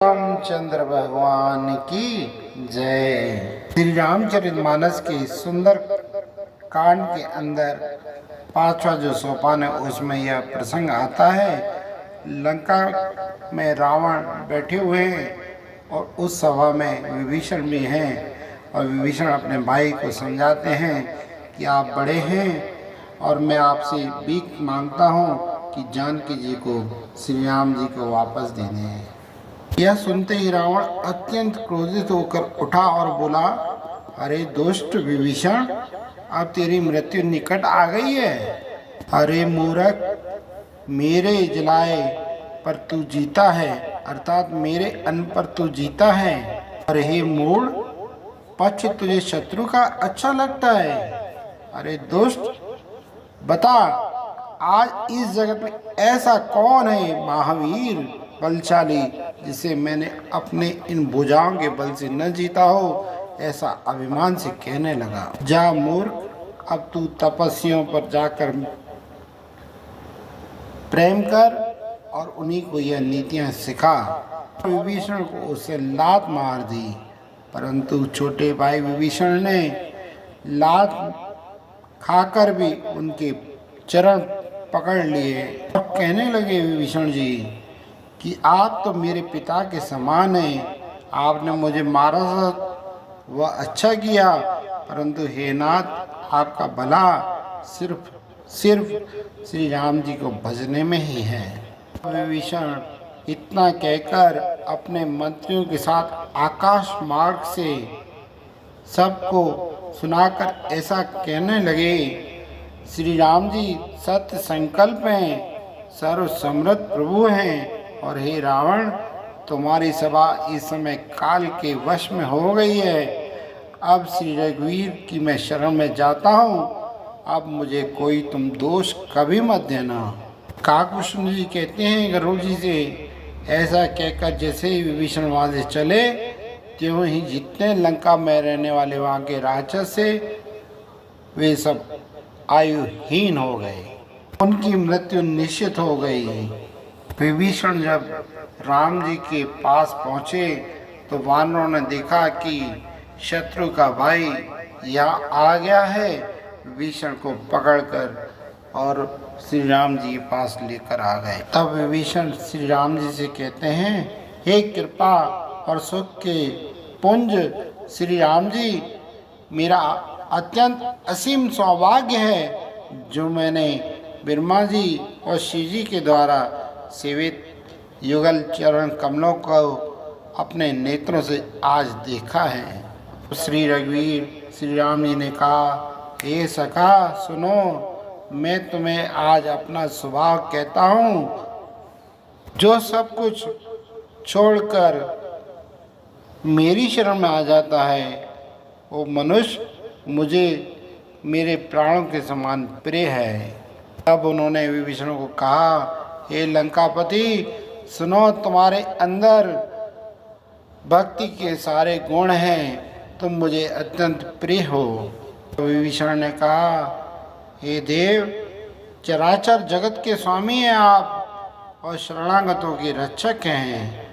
रामचंद्र भगवान की जय। श्री रामचरितमानस के सुंदर कांड के अंदर पांचवा जो सोपान है उसमें यह प्रसंग आता है। लंका में रावण बैठे हुए हैं और उस सभा में विभीषण भी हैं और विभीषण अपने भाई को समझाते हैं कि आप बड़े हैं और मैं आपसे भीख मांगता हूँ कि जानकी जी को श्री राम जी को वापस देने हैं। यह सुनते ही रावण अत्यंत क्रोधित होकर उठा और बोला, अरे दुष्ट विभीषण, अब तेरी मृत्यु निकट आ गई है। अरे मूर्ख, मेरे जलाए पर तू जीता है, अर्थात मेरे अन्न पर तू जीता है। अरे हे मूढ़, पक्ष तुझे शत्रु का अच्छा लगता है। अरे दुष्ट, बता आज इस जगत में ऐसा कौन है महावीर बलशाली जिसे मैंने अपने इन भुजाओं के बल से न जीता हो। ऐसा अभिमान से कहने लगा। जा मूर्ख, अब तू तपस्वियों पर जाकर प्रेम कर और उन्हीं को यह नीतियां सिखा। विभीषण को उसे लात मार दी, परंतु छोटे भाई विभीषण ने लात खाकर भी उनके चरण पकड़ लिए और कहने लगे, विभीषण जी कि आप तो मेरे पिता के समान हैं। आपने मुझे मारा वह अच्छा किया, परंतु हे नाथ, आपका भला सिर्फ श्री राम जी को भजने में ही है। विभीषण इतना कहकर अपने मंत्रियों के साथ आकाश मार्ग से सबको सुनाकर ऐसा कहने लगे, श्री राम जी सत्य संकल्प हैं, सर्व समृद्ध प्रभु हैं और हे रावण, तुम्हारी सभा इस समय काल के वश में हो गई है। अब श्री रघुवीर की मैं शरण में जाता हूँ। अब मुझे कोई तुम दोष कभी मत देना। काकभूषण जी कहते हैं गरुड़ जी से, ऐसा कहकर जैसे ही विभीषण वहाँ से चले, त्यों ही जितने लंका में रहने वाले वहाँ के राक्षस से वे सब आयुहीन हो गए, उनकी मृत्यु निश्चित हो गई। विभीषण जब राम जी के पास पहुँचे तो वानरों ने देखा कि शत्रु का भाई यहाँ आ गया है। विभीषण को पकड़कर और श्री राम जी के पास लेकर आ गए। तब विभीषण श्री राम जी से कहते हैं, हे कृपा और सुख के पुंज श्री राम जी, मेरा अत्यंत असीम सौभाग्य है जो मैंने ब्रह्मा जी और शिव जी के द्वारा सेवित युगल चरण कमलों को अपने नेत्रों से आज देखा है। श्री रघुवीर श्री राम जी ने कहा, हे सखा सुनो, मैं तुम्हें आज अपना स्वभाव कहता हूँ। जो सब कुछ छोड़कर मेरी शरण में आ जाता है वो मनुष्य मुझे मेरे प्राणों के समान प्रिय है। तब उन्होंने विभीषण को कहा, हे लंकापति, सुनो, तुम्हारे अंदर भक्ति के सारे गुण हैं, तुम मुझे अत्यंत प्रिय हो। विभीषण ने कहा, हे देव, चराचर जगत के स्वामी हैं आप और शरणागतों के रक्षक हैं।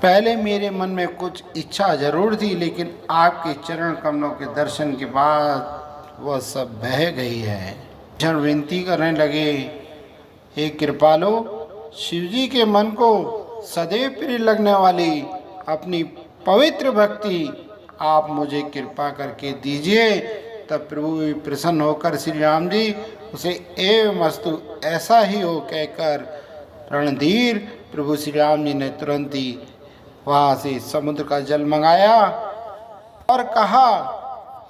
पहले मेरे मन में कुछ इच्छा जरूर थी, लेकिन आपके चरण कमलों के दर्शन के बाद वह सब बह गई है। विभीषण विनती करने लगे, हे कृपालु, शिवजी के मन को सदैव प्रिय लगने वाली अपनी पवित्र भक्ति आप मुझे कृपा करके दीजिए। तब प्रभु भी प्रसन्न होकर श्री राम जी उसे एवं अस्तु ऐसा ही हो कहकर रणधीर प्रभु श्री राम जी ने तुरंत ही वहाँ से समुद्र का जल मंगाया और कहा,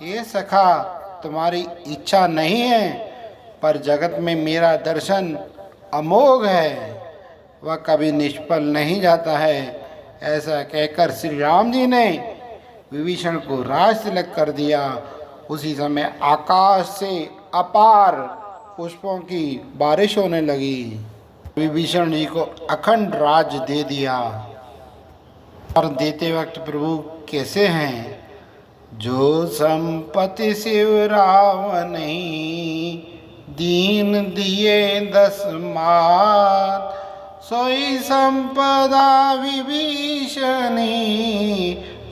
हे सखा, तुम्हारी इच्छा नहीं है पर जगत में मेरा दर्शन अमोघ है, वह कभी निष्फल नहीं जाता है। ऐसा कहकर श्री राम जी ने विभीषण को राज तिलक कर दिया। उसी समय आकाश से अपार पुष्पों की बारिश होने लगी। विभीषण जी को अखंड राज दे दिया। और देते वक्त प्रभु कैसे हैं, जो संपत्ति शिव रावण दीन दिए 10 मात, सोई संपदा विभीषणी,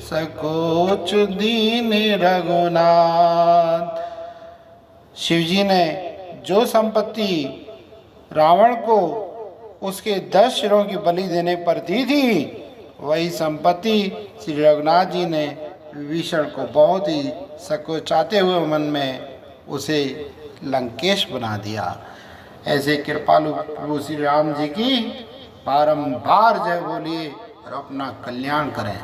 सकोच दीन रघुनाथ। शिव जी ने जो संपत्ति रावण को उसके 10 सिरों की बलि देने पर दी थी, वही संपत्ति श्री रघुनाथ जी ने विभीषण को बहुत ही सकोचाते हुए मन में उसे लंकेश बना दिया। ऐसे कृपालु प्रभु श्री राम जी की बारंबार जय बोलिए और अपना कल्याण करें।